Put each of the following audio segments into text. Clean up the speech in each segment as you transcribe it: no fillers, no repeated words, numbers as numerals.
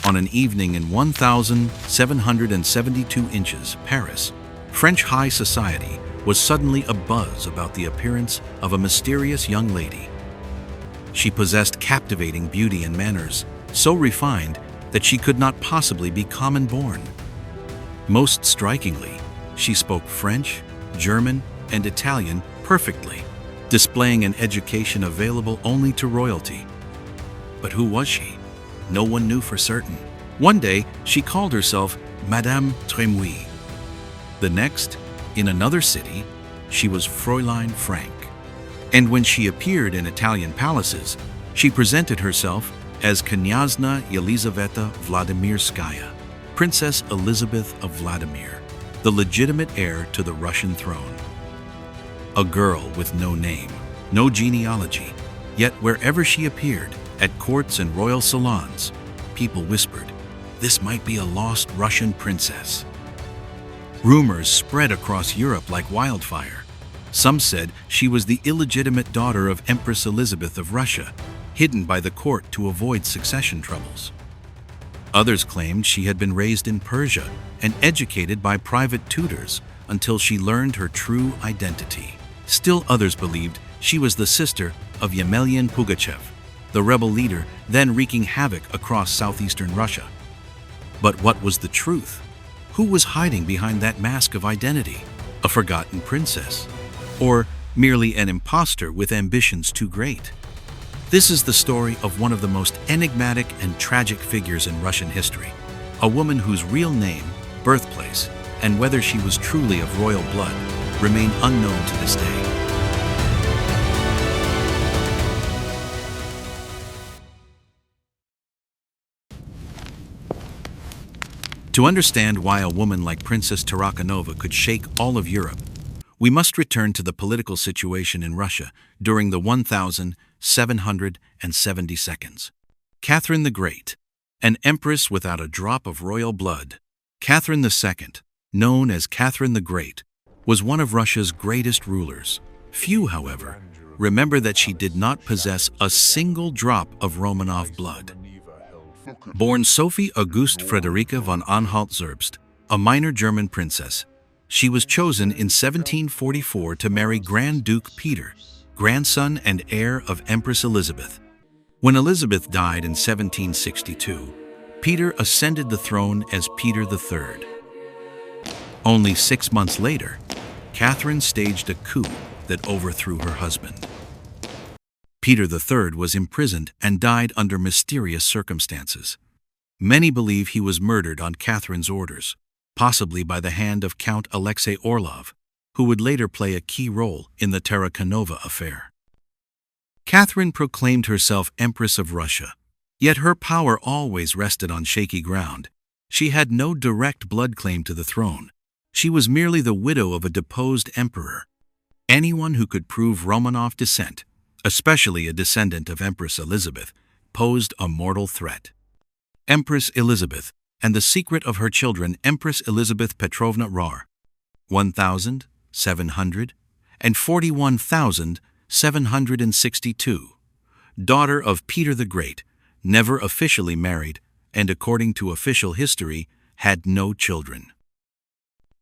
On an evening in 1772 inches, Paris, French high society was suddenly abuzz about the appearance of a mysterious young lady. She possessed captivating beauty and manners, so refined that she could not possibly be common-born. Most strikingly, she spoke French, German, and Italian perfectly, displaying an education available only to royalty. But who was she? No one knew for certain. One day, she called herself Madame Trémouille. The next, in another city, she was Fräulein Frank. And when she appeared in Italian palaces, she presented herself as Knyazna Yelizaveta Vladimirskaya, Princess Elizabeth of Vladimir, the legitimate heir to the Russian throne. A girl with no name, no genealogy, yet wherever she appeared, at courts and royal salons, people whispered, "This might be a lost Russian princess." Rumors spread across Europe like wildfire. Some said she was the illegitimate daughter of Empress Elizabeth of Russia, hidden by the court to avoid succession troubles. Others claimed she had been raised in Persia and educated by private tutors until she learned her true identity. Still others believed she was the sister of Yemelyan Pugachev, the rebel leader then wreaking havoc across southeastern Russia. But what was the truth? Who was hiding behind that mask of identity? A forgotten princess? Or merely an impostor with ambitions too great? This is the story of one of the most enigmatic and tragic figures in Russian history, a woman whose real name, birthplace, and whether she was truly of royal blood remain unknown to this day. To understand why a woman like Princess Tarakanova could shake all of Europe, we must return to the political situation in Russia during the 1772. Catherine the Great, an empress without a drop of royal blood. Catherine II, known as Catherine the Great, was one of Russia's greatest rulers. Few, however, remember that she did not possess a single drop of Romanov blood. Born Sophie Auguste Friederike von Anhalt-Zerbst, a minor German princess, she was chosen in 1744 to marry Grand Duke Peter, grandson and heir of Empress Elizabeth. When Elizabeth died in 1762, Peter ascended the throne as Peter III. Only 6 months later, Catherine staged a coup that overthrew her husband. Peter III was imprisoned and died under mysterious circumstances. Many believe he was murdered on Catherine's orders, possibly by the hand of Count Alexei Orlov, who would later play a key role in the Tarakanova affair. Catherine proclaimed herself Empress of Russia, yet her power always rested on shaky ground. She had no direct blood claim to the throne. She was merely the widow of a deposed emperor. Anyone who could prove Romanov descent, especially a descendant of Empress Elizabeth, posed a mortal threat. Empress Elizabeth and the secret of her children, Empress Elizabeth Petrovna Rar, 1,741,762, daughter of Peter the Great, never officially married, and according to official history, had no children.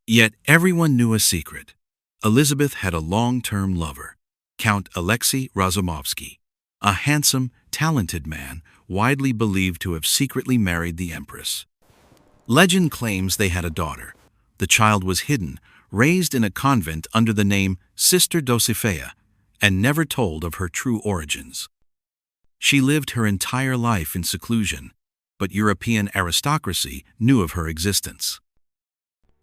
Yet everyone knew a secret. Elizabeth had a long-term lover, Count Alexei Razumovsky, a handsome, talented man widely believed to have secretly married the empress. Legend claims they had a daughter. The child was hidden, raised in a convent under the name Sister Dosifea, and never told of her true origins. She lived her entire life in seclusion, but European aristocracy knew of her existence.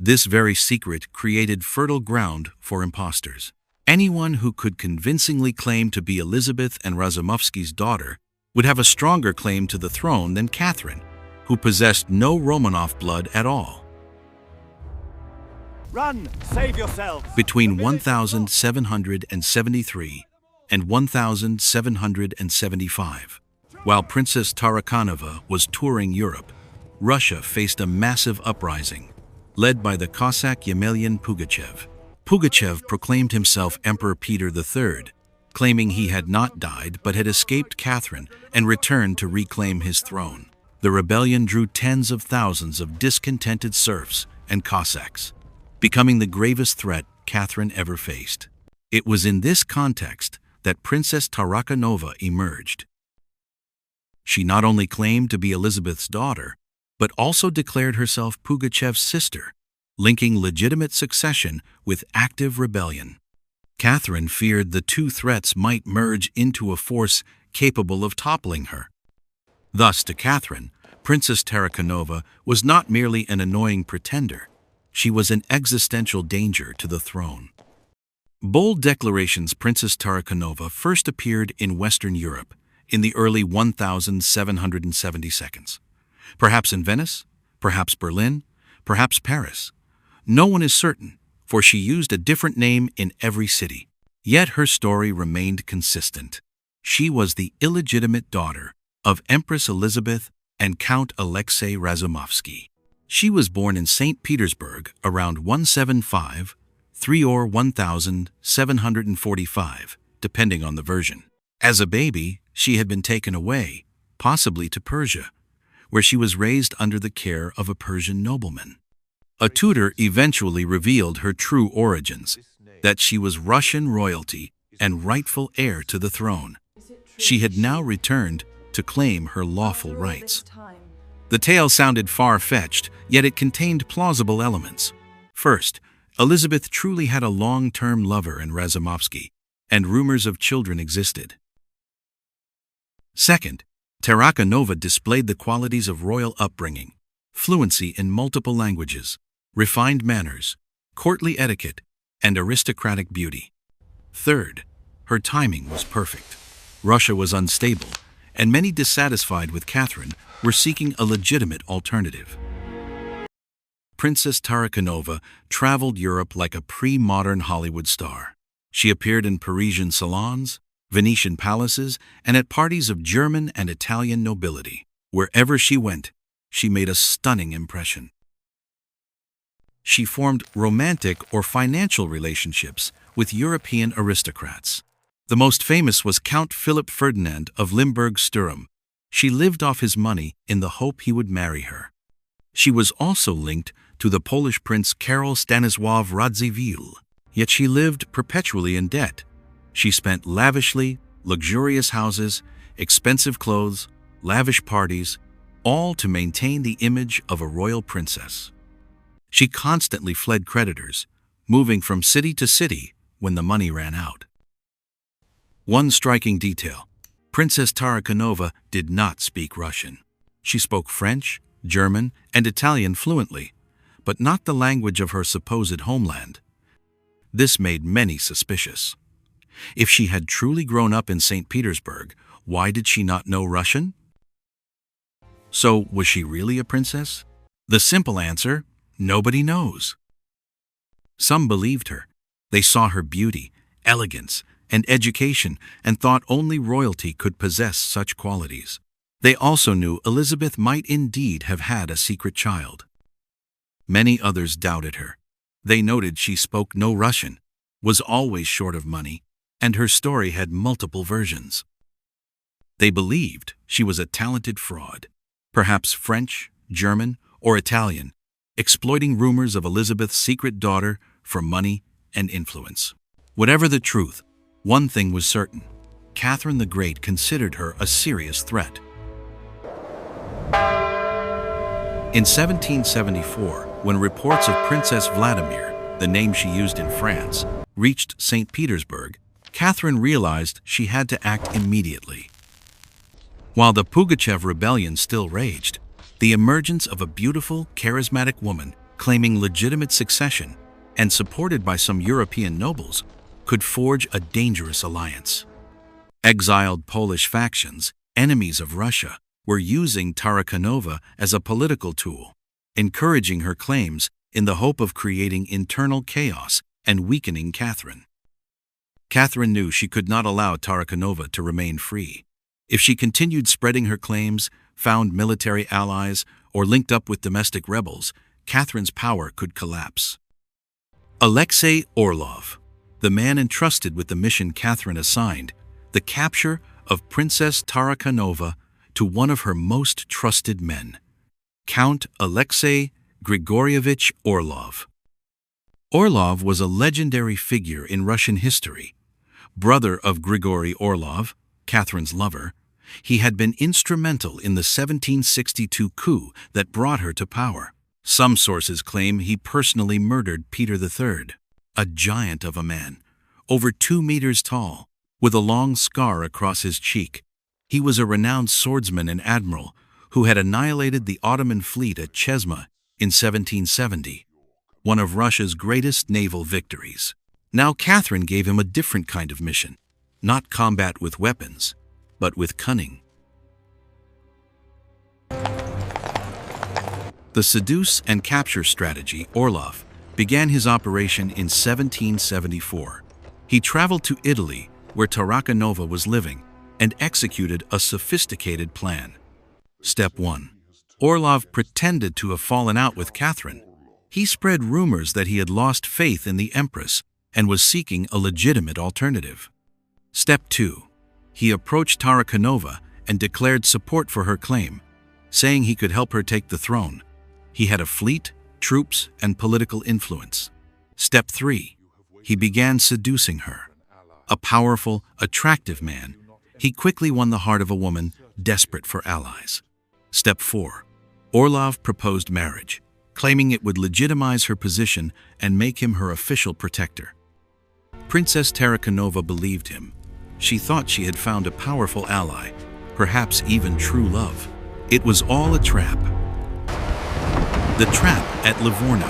This very secret created fertile ground for impostors. Anyone who could convincingly claim to be Elizabeth and Razumovsky's daughter would have a stronger claim to the throne than Catherine, who possessed no Romanov blood at all. Run! Save yourselves! Between 1773 and 1775, while Princess Tarakanova was touring Europe, Russia faced a massive uprising, led by the Cossack Yemelyan Pugachev. Pugachev proclaimed himself Emperor Peter III, claiming he had not died but had escaped Catherine and returned to reclaim his throne. The rebellion drew tens of thousands of discontented serfs and Cossacks, becoming the gravest threat Catherine ever faced. It was in this context that Princess Tarakanova emerged. She not only claimed to be Elizabeth's daughter, but also declared herself Pugachev's sister, linking legitimate succession with active rebellion. Catherine feared the two threats might merge into a force capable of toppling her. Thus, to Catherine, Princess Tarakanova was not merely an annoying pretender, she was an existential danger to the throne. Bold declarations. Princess Tarakanova first appeared in Western Europe in the early 1772s. Perhaps in Venice, perhaps Berlin, perhaps Paris. No one is certain, for she used a different name in every city. Yet her story remained consistent. She was the illegitimate daughter of Empress Elizabeth and Count Alexei Razumovsky. She was born in St. Petersburg around 175 or 1745, depending on the version. As a baby, she had been taken away, possibly to Persia, where she was raised under the care of a Persian nobleman. A tutor eventually revealed her true origins, that she was Russian royalty and rightful heir to the throne. She had now returned to claim her lawful rights. The tale sounded far-fetched, yet it contained plausible elements. First, Elizabeth truly had a long-term lover in Razumovsky, and rumors of children existed. Second, Tarakanova displayed the qualities of royal upbringing, fluency in multiple languages, refined manners, courtly etiquette, and aristocratic beauty. Third, her timing was perfect. Russia was unstable, and many dissatisfied with Catherine were seeking a legitimate alternative. Princess Tarakanova traveled Europe like a pre-modern Hollywood star. She appeared in Parisian salons, Venetian palaces, and at parties of German and Italian nobility. Wherever she went, she made a stunning impression. She formed romantic or financial relationships with European aristocrats. The most famous was Count Philip Ferdinand of Limburg-Sturm. She lived off his money in the hope he would marry her. She was also linked to the Polish prince Karol Stanisław Radziwiłł, yet she lived perpetually in debt. She spent lavishly, luxurious houses, expensive clothes, lavish parties, all to maintain the image of a royal princess. She constantly fled creditors, moving from city to city when the money ran out. One striking detail: Princess Tarakanova did not speak Russian. She spoke French, German, and Italian fluently, but not the language of her supposed homeland. This made many suspicious. If she had truly grown up in St. Petersburg, why did she not know Russian? So, was she really a princess? The simple answer: nobody knows. Some believed her. They saw her beauty, elegance, and education and thought only royalty could possess such qualities. They also knew Elizabeth might indeed have had a secret child. Many others doubted her. They noted she spoke no Russian, was always short of money, and her story had multiple versions. They believed she was a talented fraud, perhaps French, German, or Italian, exploiting rumors of Elizabeth's secret daughter for money and influence. Whatever the truth, one thing was certain: Catherine the Great considered her a serious threat. In 1774, when reports of Princess Vladimir, the name she used in France, reached St. Petersburg, Catherine realized she had to act immediately. While the Pugachev rebellion still raged, the emergence of a beautiful, charismatic woman claiming legitimate succession and supported by some European nobles could forge a dangerous alliance. Exiled Polish factions, enemies of Russia, were using Tarakanova as a political tool, encouraging her claims in the hope of creating internal chaos and weakening Catherine. Catherine knew she could not allow Tarakanova to remain free. If she continued spreading her claims, found military allies, or linked up with domestic rebels, Catherine's power could collapse. Alexei Orlov, the man entrusted with the mission Catherine assigned, the capture of Princess Tarakanova, to one of her most trusted men, Count Alexei Grigorievich Orlov. Orlov was a legendary figure in Russian history. Brother of Grigory Orlov, Catherine's lover, he had been instrumental in the 1762 coup that brought her to power. Some sources claim he personally murdered Peter III, a giant of a man, over 2 meters tall, with a long scar across his cheek. He was a renowned swordsman and admiral who had annihilated the Ottoman fleet at Chesma in 1770, one of Russia's greatest naval victories. Now Catherine gave him a different kind of mission, not combat with weapons, but with cunning. The seduce and capture strategy, Orlov began his operation in 1774. He traveled to Italy, where Tarakanova was living, and executed a sophisticated plan. Step 1. Orlov pretended to have fallen out with Catherine. He spread rumors that he had lost faith in the empress and was seeking a legitimate alternative. Step 2. He approached Tarakanova and declared support for her claim, saying he could help her take the throne. He had a fleet, troops, and political influence. Step 3. He began seducing her. A powerful, attractive man, he quickly won the heart of a woman desperate for allies. Step 4. Orlov proposed marriage, claiming it would legitimize her position and make him her official protector. Princess Tarakanova believed him. She thought she had found a powerful ally, perhaps even true love. It was all a trap. The trap at Livorno.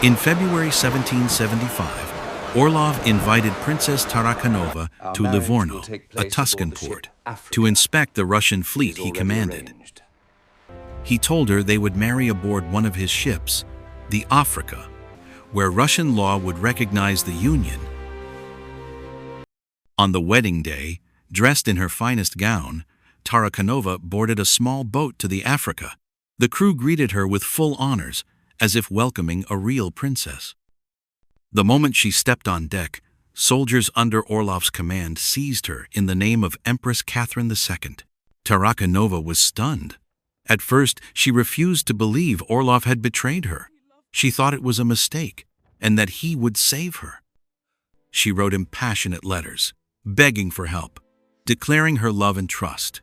In February 1775, Orlov invited Princess Tarakanova to Livorno, a Tuscan port, to inspect the Russian fleet he commanded. He told her they would marry aboard one of his ships, the Africa, where Russian law would recognize the union. On the wedding day, dressed in her finest gown, Tarakanova boarded a small boat to the Africa. The crew greeted her with full honors, as if welcoming a real princess. The moment she stepped on deck, soldiers under Orlov's command seized her in the name of Empress Catherine II. Tarakanova was stunned. At first, she refused to believe Orlov had betrayed her. She thought it was a mistake, and that he would save her. She wrote him passionate letters, begging for help, declaring her love and trust.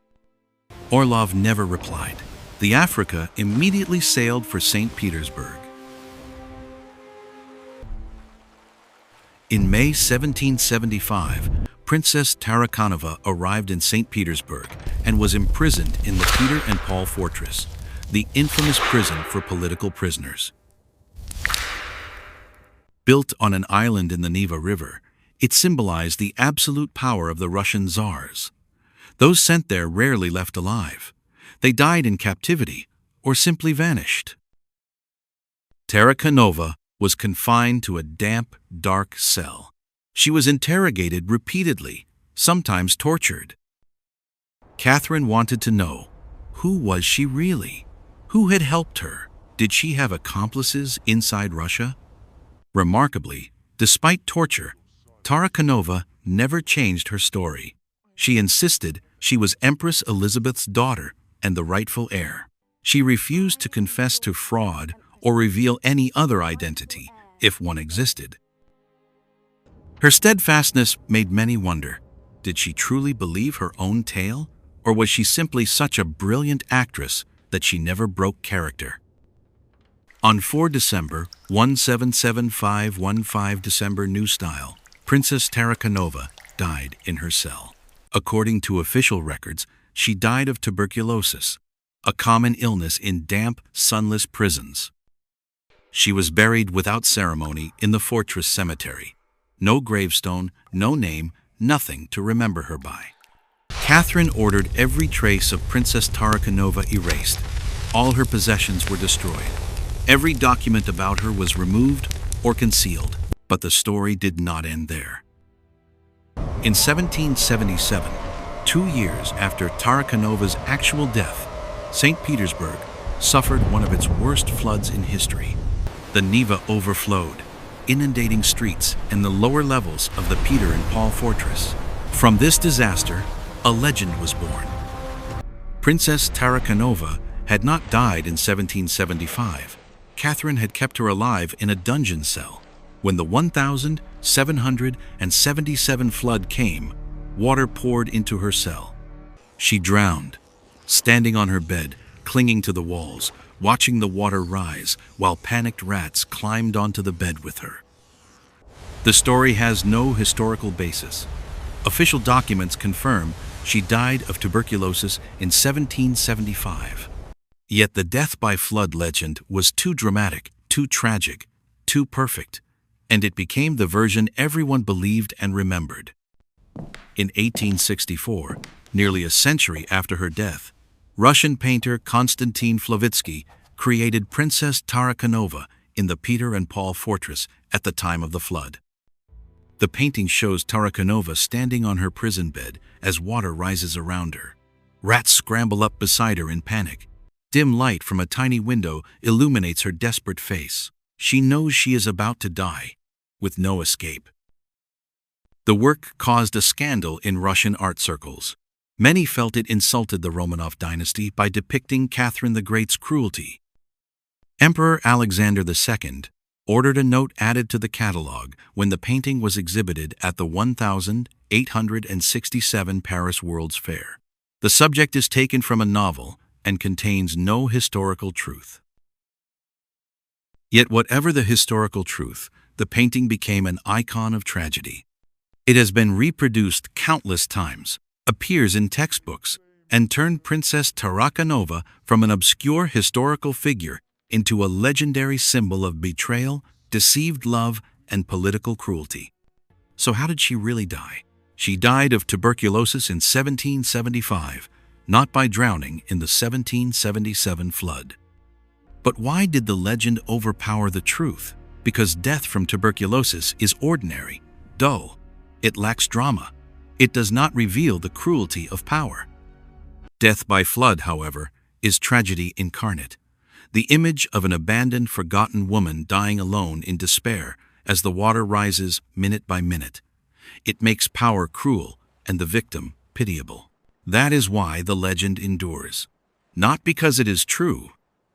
Orlov never replied. The Africa immediately sailed for St. Petersburg. In May 1775, Princess Tarakanova arrived in St. Petersburg and was imprisoned in the Peter and Paul Fortress, the infamous prison for political prisoners. Built on an island in the Neva River, it symbolized the absolute power of the Russian czars. Those sent there rarely left alive. They died in captivity or simply vanished. Tarakanova was confined to a damp, dark cell. She was interrogated repeatedly, sometimes tortured. Catherine wanted to know, who was she really? Who had helped her? Did she have accomplices inside Russia? Remarkably, despite torture, Tarakanova never changed her story. She insisted she was Empress Elizabeth's daughter and the rightful heir. She refused to confess to fraud or reveal any other identity, if one existed. Her steadfastness made many wonder, did she truly believe her own tale, or was she simply such a brilliant actress that she never broke character? On 4 December 1775 December New Style, Princess Tarakanova died in her cell. According to official records, she died of tuberculosis, a common illness in damp, sunless prisons. She was buried without ceremony in the fortress cemetery. No gravestone, no name, nothing to remember her by. Catherine ordered every trace of Princess Tarakanova erased. All her possessions were destroyed. Every document about her was removed or concealed. But the story did not end there. In 1777, 2 years after Tarakanova's actual death, St. Petersburg suffered one of its worst floods in history. The Neva overflowed, inundating streets and the lower levels of the Peter and Paul Fortress. From this disaster, a legend was born. Princess Tarakanova had not died in 1775. Catherine had kept her alive in a dungeon cell. When the 1777 flood came, water poured into her cell. She drowned, standing on her bed, clinging to the walls, watching the water rise while panicked rats climbed onto the bed with her. The story has no historical basis. Official documents confirm she died of tuberculosis in 1775. Yet the death by flood legend was too dramatic, too tragic, too perfect, and it became the version everyone believed and remembered. In 1864, nearly a century after her death, Russian painter Konstantin Flovitsky created Princess Tarakanova in the Peter and Paul fortress at the time of the flood. The painting shows Tarakanova standing on her prison bed as water rises around her. Rats scramble up beside her in panic. Dim light from a tiny window illuminates her desperate face. She knows she is about to die, with no escape. The work caused a scandal in Russian art circles. Many felt it insulted the Romanov dynasty by depicting Catherine the Great's cruelty. Emperor Alexander II ordered a note added to the catalogue when the painting was exhibited at the 1867 Paris World's Fair. The subject is taken from a novel and contains no historical truth. Yet whatever the historical truth, the painting became an icon of tragedy. It has been reproduced countless times, appears in textbooks, and turned Princess Tarakanova from an obscure historical figure into a legendary symbol of betrayal, deceived love, and political cruelty. So how did she really die? She died of tuberculosis in 1775, not by drowning in the 1777 flood. But why did the legend overpower the truth? Because death from tuberculosis is ordinary, dull. It lacks drama. It does not reveal the cruelty of power. Death by flood, however, is tragedy incarnate. The image of an abandoned, forgotten woman dying alone in despair as the water rises minute by minute. It makes power cruel and the victim pitiable. That is why the legend endures. Not because it is true,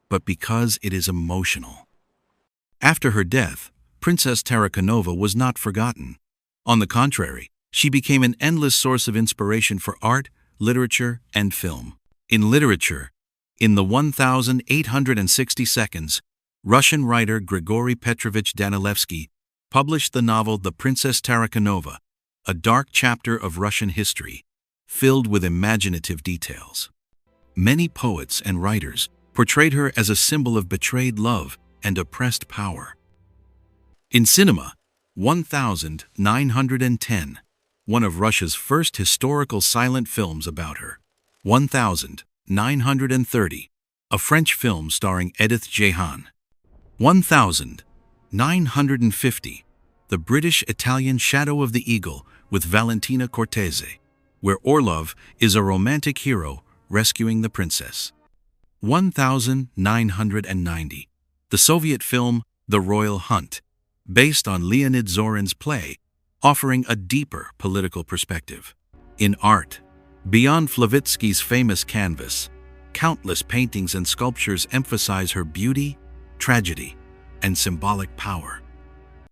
but because it is emotional. After her death, Princess Tarakanova was not forgotten. On the contrary, she became an endless source of inspiration for art, literature, and film. In literature, in the 1860 seconds, Russian writer Grigory Petrovich Danilevsky published the novel The Princess Tarakanova, a dark chapter of Russian history, filled with imaginative details. Many poets and writers portrayed her as a symbol of betrayed love and oppressed power. In cinema, 1910, one of Russia's first historical silent films about her. 1930, a French film starring Edith Jehan. 1950, the British-Italian Shadow of the Eagle with Valentina Cortese, where Orlov is a romantic hero rescuing the princess. 1990, the Soviet film The Royal Hunt, based on Leonid Zorin's play, offering a deeper political perspective. In art, beyond Flovitsky's famous canvas, countless paintings and sculptures emphasize her beauty, tragedy, and symbolic power.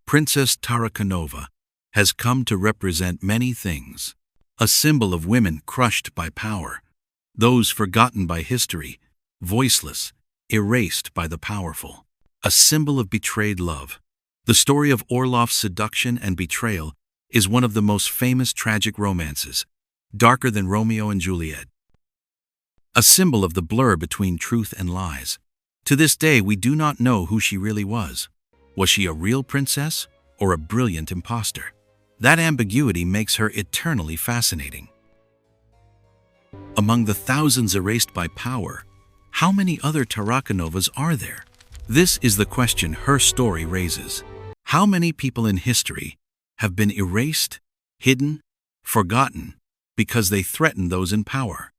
Princess Tarakanova has come to represent many things. A symbol of women crushed by power, those forgotten by history, voiceless, erased by the powerful. A symbol of betrayed love. The story of Orlov's seduction and betrayal is one of the most famous tragic romances, darker than Romeo and Juliet. A symbol of the blur between truth and lies. To this day, we do not know who she really was. Was she a real princess or a brilliant impostor? That ambiguity makes her eternally fascinating. Among the thousands erased by power, how many other Tarakanovas are there? This is the question her story raises. How many people in history have been erased, hidden, forgotten, because they threatened those in power?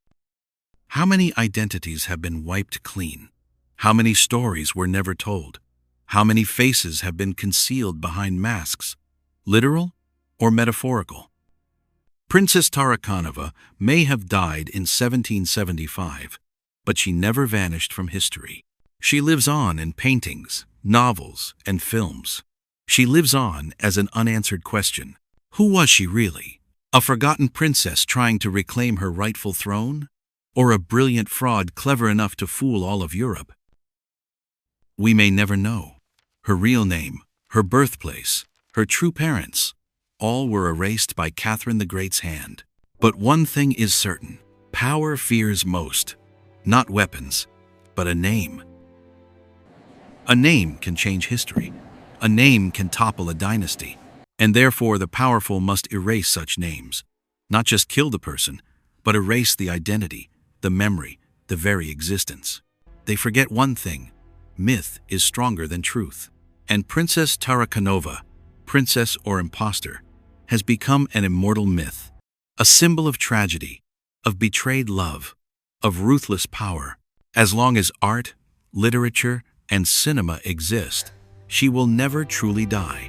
How many identities have been wiped clean? How many stories were never told? How many faces have been concealed behind masks, literal or metaphorical? Princess Tarakanova may have died in 1775, but she never vanished from history. She lives on in paintings, novels, and films. She lives on as an unanswered question. Who was she really? A forgotten princess trying to reclaim her rightful throne? Or a brilliant fraud clever enough to fool all of Europe? We may never know. Her real name, her birthplace, her true parents, all were erased by Catherine the Great's hand. But one thing is certain: power fears most, not weapons, but a name. A name can change history. A name can topple a dynasty. And therefore the powerful must erase such names. Not just kill the person, but erase the identity, the memory, the very existence. They forget one thing: myth is stronger than truth. And Princess Tarakanova, princess or impostor, has become an immortal myth, a symbol of tragedy, of betrayed love, of ruthless power. As long as art, literature, and cinema exist, she will never truly die.